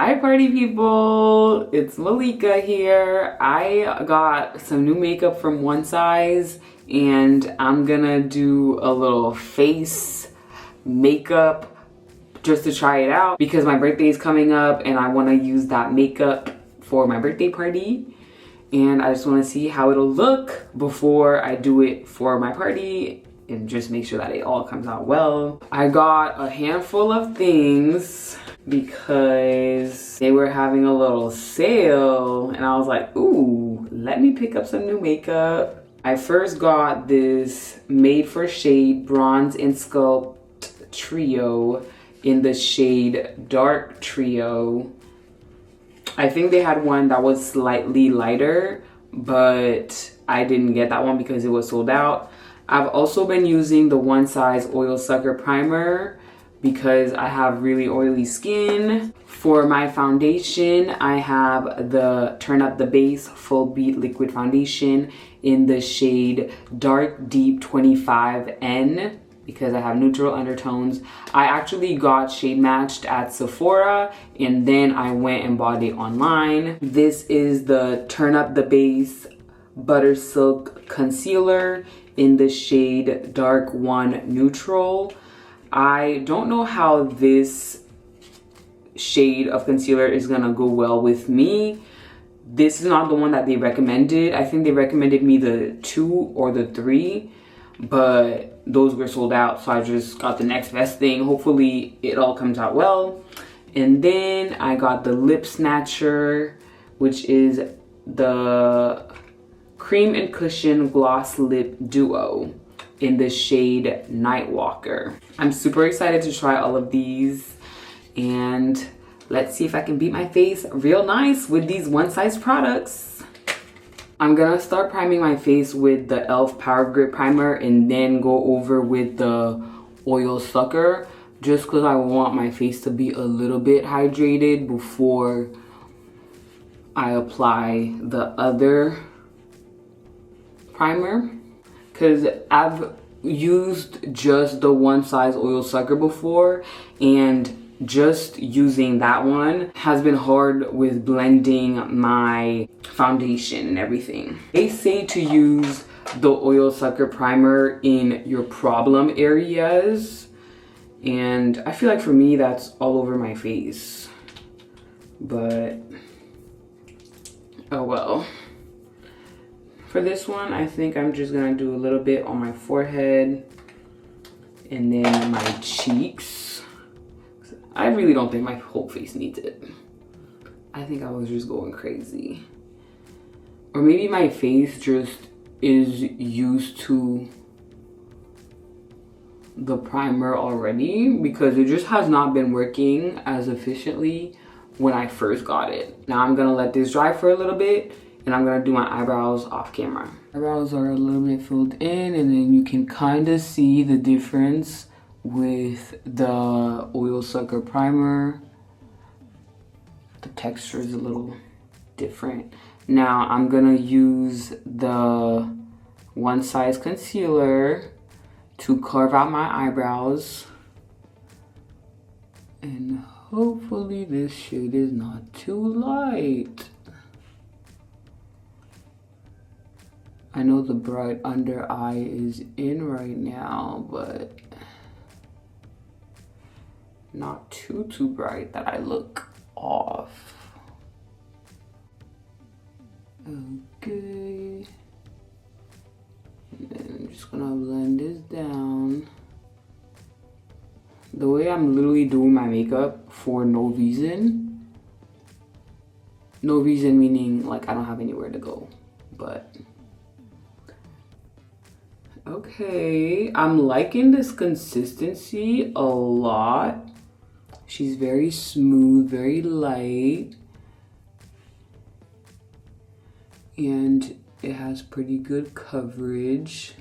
Hi party people, it's Malika here. I got some new makeup from One Size and I'm gonna do a little face makeup just to try it out because my birthday is coming up and I want to use that makeup for my birthday party. And I just want to see how it'll look before I do it for my party and just make sure that it all comes out well. I got a handful of things because they were having a little sale and I was like, ooh, let me pick up some new makeup. I first got this Made for Shade Bronze and Sculpt Trio in the shade Dark Trio. I think they had one that was slightly lighter, but I didn't get that one because it was sold out. I've also been using the One Size Oil Sucker Primer because I have really oily skin. For my foundation, I have the Turn Up the Base Full Beat Liquid Foundation in the shade Dark Deep 25N because I have neutral undertones. I actually got shade matched at Sephora and then I went and bought it online. This is the Turn Up the Base Butter Silk Concealer in the shade Dark 1 Neutral. I don't know how this shade of concealer is gonna go well with me. This is not the one that they recommended. I think they recommended me the 2 or the 3, but those were sold out, so I just got the next best thing. Hopefully it all comes out well. And then I got the Lip Snatcher, which is the Cream and Cushion Gloss Lip Duo in the shade Nightwalker. I'm super excited to try all of these and let's see if I can beat my face real nice with these One Size products. I'm gonna start priming my face with the e.l.f. Power Grip Primer and then go over with the Oil Sucker just because I want my face to be a little bit hydrated before I apply the other primer. Because I've used just the One Size Oil Sucker before and just using that one has been hard with blending my foundation and everything. They say to use the Oil Sucker Primer in your problem areas, and I feel like for me that's all over my face, but oh well. For this one, I think I'm just gonna do a little bit on my forehead and then my cheeks. I really don't think my whole face needs it. I think I was just going crazy. Or maybe my face just is used to the primer already because it just has not been working as efficiently when I first got it. Now I'm gonna let this dry for a little bit and I'm gonna do my eyebrows off camera. Eyebrows are a little bit filled in and then you can kind of see the difference with the Oil Sucker Primer. The texture is a little different. Now I'm gonna use the One Size Concealer to carve out my eyebrows. And hopefully this shade is not too light. I know the bright under eye is in right now, but not too bright that I look off. Okay. And then I'm just gonna blend this down. The way I'm literally doing my makeup for no reason. No reason meaning like I don't have anywhere to go, but okay. I'm liking this consistency a lot. She's very smooth, very light. And it has pretty good coverage.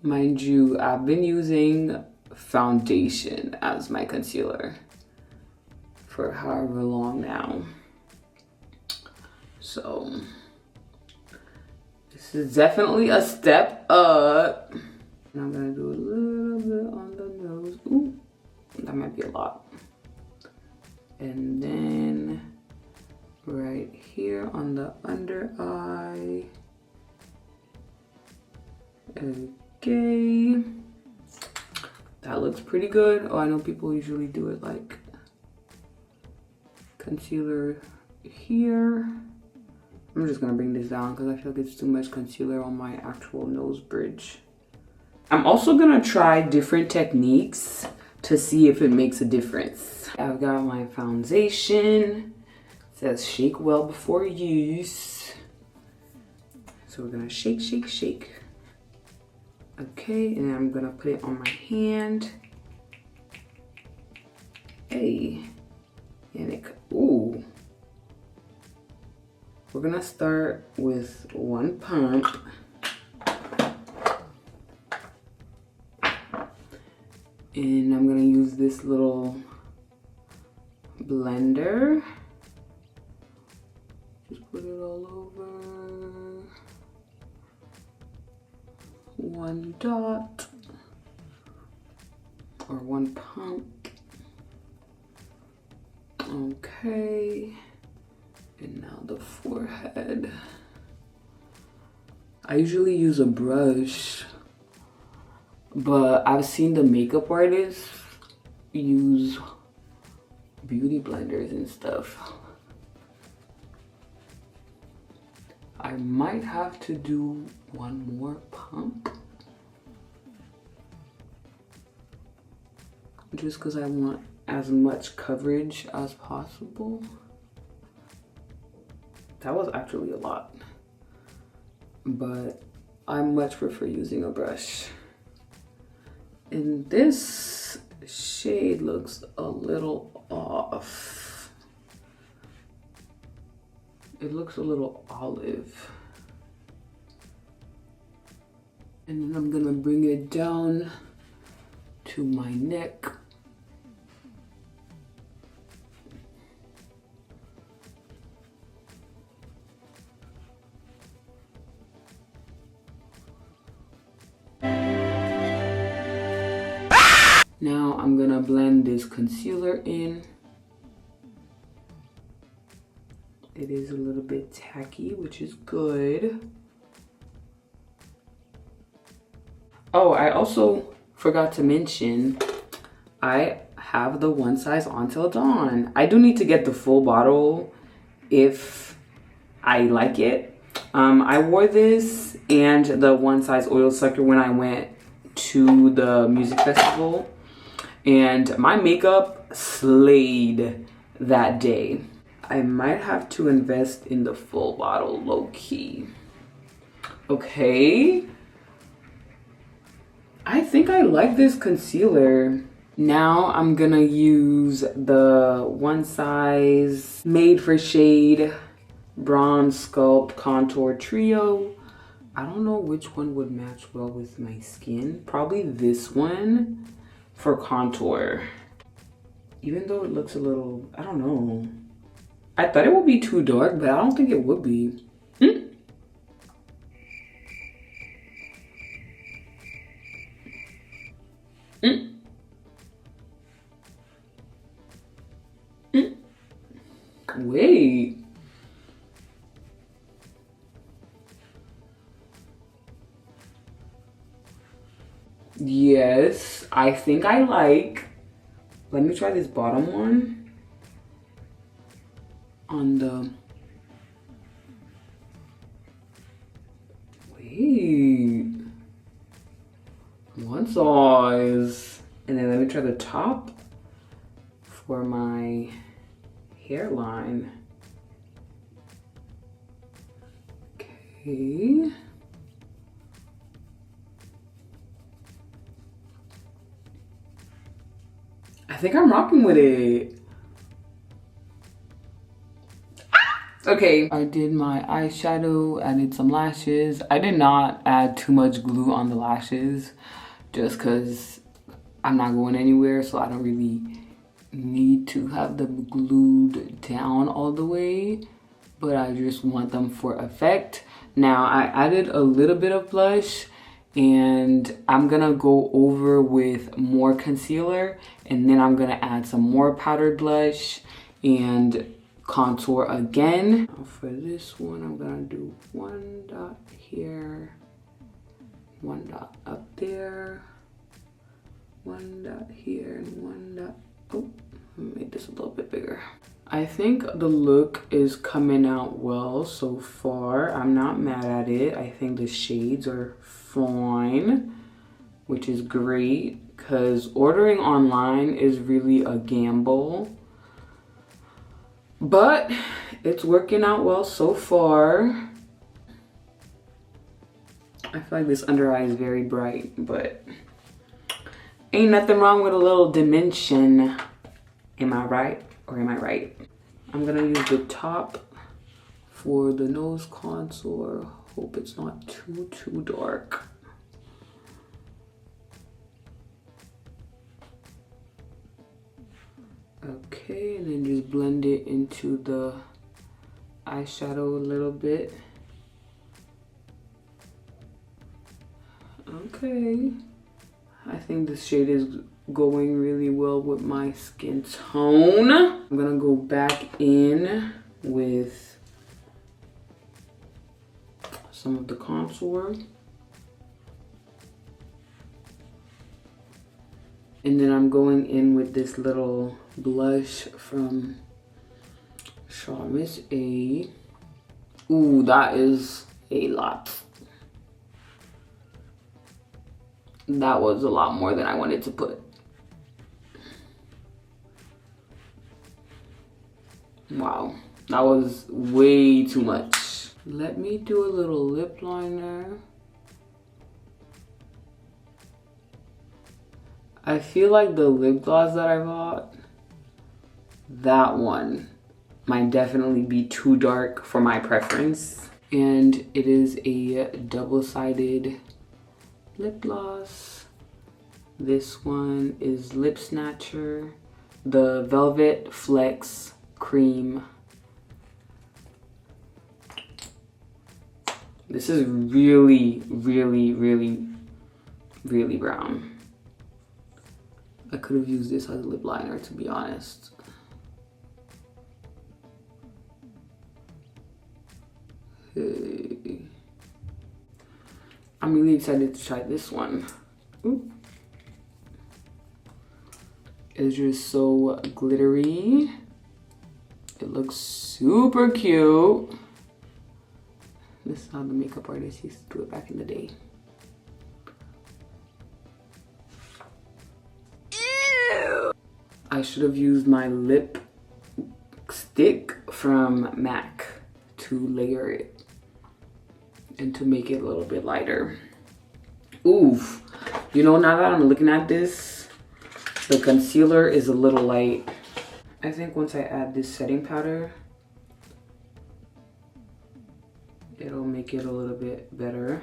Mind you, I've been using foundation as my concealer for however long now. So this is definitely a step up. And I'm gonna do a little bit on the nose. Ooh, that might be a lot. And then right here on the under eye. Okay. That looks pretty good. Oh, I know people usually do it like concealer here. I'm just gonna bring this down because I feel like it's too much concealer on my actual nose bridge. I'm also gonna try different techniques to see if it makes a difference. I've got my foundation. It says shake well before use. So we're gonna shake, shake, shake. Okay, and I'm gonna put it on my hand. Hey, and it, ooh. We're gonna start with one pump. And I'm gonna use this little blender. Just put it all over. One dot or one pump. Okay. And now the forehead. I usually use a brush, but I've seen the makeup artists use beauty blenders and stuff. I might have to do one more pump just because I want as much coverage as possible. That was actually a lot, but I much prefer using a brush. And this shade looks a little off. It looks a little olive. And then I'm gonna bring it down to my neck. Now I'm gonna blend this concealer in. It is a little bit tacky, which is good. Oh, I also forgot to mention, I have the one size on till dawn. I do need to get the full bottle if I like it. I wore this and the one size oil sucker when I went to the music festival, and my makeup slayed that day. I might have to invest in the full bottle low key. Okay. I think I like this concealer. Now I'm gonna use the one size made for shade bronze sculpt contour trio. I don't know which one would match well with my skin. Probably this one for contour. Even though it looks a little, I don't know. I thought it would be too dark, but I don't think it would be. Wait. Yes, I think I like. Let me try this bottom one. On the, wait, one size. And then let me try the top for my hairline. Okay. I think I'm rocking with it. Okay, I did my eyeshadow, added some lashes. I did not add too much glue on the lashes just because I'm not going anywhere, so I don't really need to have them glued down all the way, but I just want them for effect. Now I added a little bit of blush, and I'm gonna go over with more concealer, and then I'm gonna add some more powdered blush, and contour again. For this one, I'm gonna do one dot here, one dot up there, one dot here, and one dot, oh, make this a little bit bigger. I think the look is coming out well so far. I'm not mad at it. I think the shades are fine, which is great because ordering online is really a gamble. But it's working out well so far. I feel like this under eye is very bright, but ain't nothing wrong with a little dimension. Am I right or am I right? I'm gonna use the top for the nose contour. Hope it's not too dark. Okay, and then just blend it into the eyeshadow a little bit. Okay, I think this shade is going really well with my skin tone. I'm gonna go back in with some of the contour. And then I'm going in with this little blush from Miss A. Ooh, that is a lot. That was a lot more than I wanted to put. Wow, that was way too much. Let me do a little lip liner. I feel like the lip gloss that I bought, that one might definitely be too dark for my preference. And it is a double-sided lip gloss. This one is Lip Snatcher, the Velvet Flex Cream. This is really brown. I could have used this as a lip liner, to be honest. Hey. I'm really excited to try this one. Ooh. It's just so glittery. It looks super cute. This is how the makeup artist used to do it back in the day. Ew. I should have used my lip stick from MAC to layer it and to make it a little bit lighter. Oof. You know, now that I'm looking at this, the concealer is a little light. I think once I add this setting powder, it'll make it a little bit better.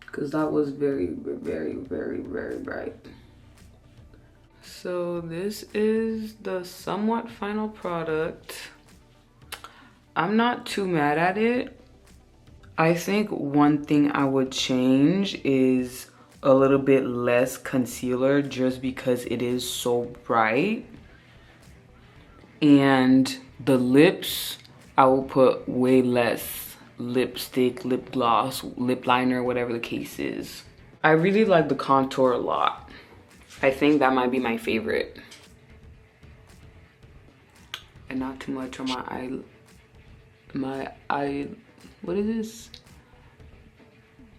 Because that was very bright. So this is the somewhat final product. I'm not too mad at it. I think one thing I would change is a little bit less concealer just because it is so bright. And the lips, I will put way less lipstick, lip gloss, lip liner, whatever the case is. I really like the contour a lot. I think that might be my favorite. And not too much on my eye, what is this?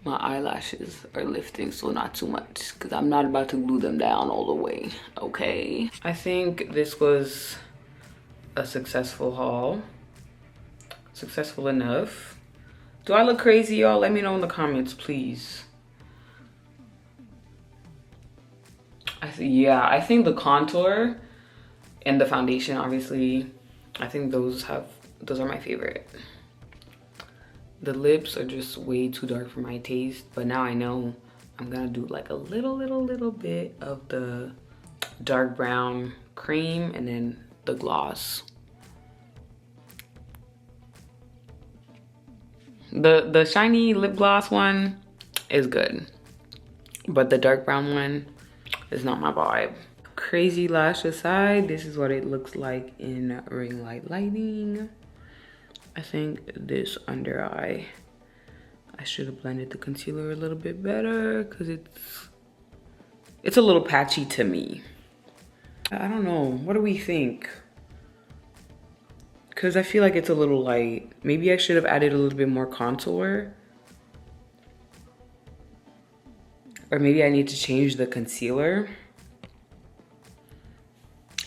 My eyelashes are lifting, so not too much, because I'm not about to glue them down all the way, okay? I think this was a successful haul. Successful enough. Do I look crazy, y'all? Let me know in the comments, please. Yeah, I think the contour and the foundation, obviously, I think those are my favorite. The lips are just way too dark for my taste, but now I know I'm gonna do like a little bit of the dark brown cream and then the gloss. The shiny lip gloss one is good, but the dark brown one is not my vibe. Crazy lash aside, this is what it looks like in ring light lighting. I think this under eye, I should have blended the concealer a little bit better because it's a little patchy to me. I don't know, what do we think? Because I feel like it's a little light. Maybe I should have added a little bit more contour. Or maybe I need to change the concealer.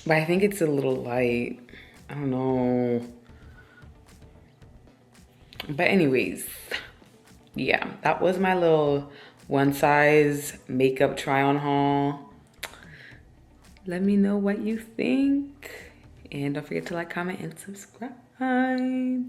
But I think it's a little light. I don't know. But anyways, yeah, that was my little one size makeup try on haul. Let me know what you think. And don't forget to like, comment, and subscribe. Bye.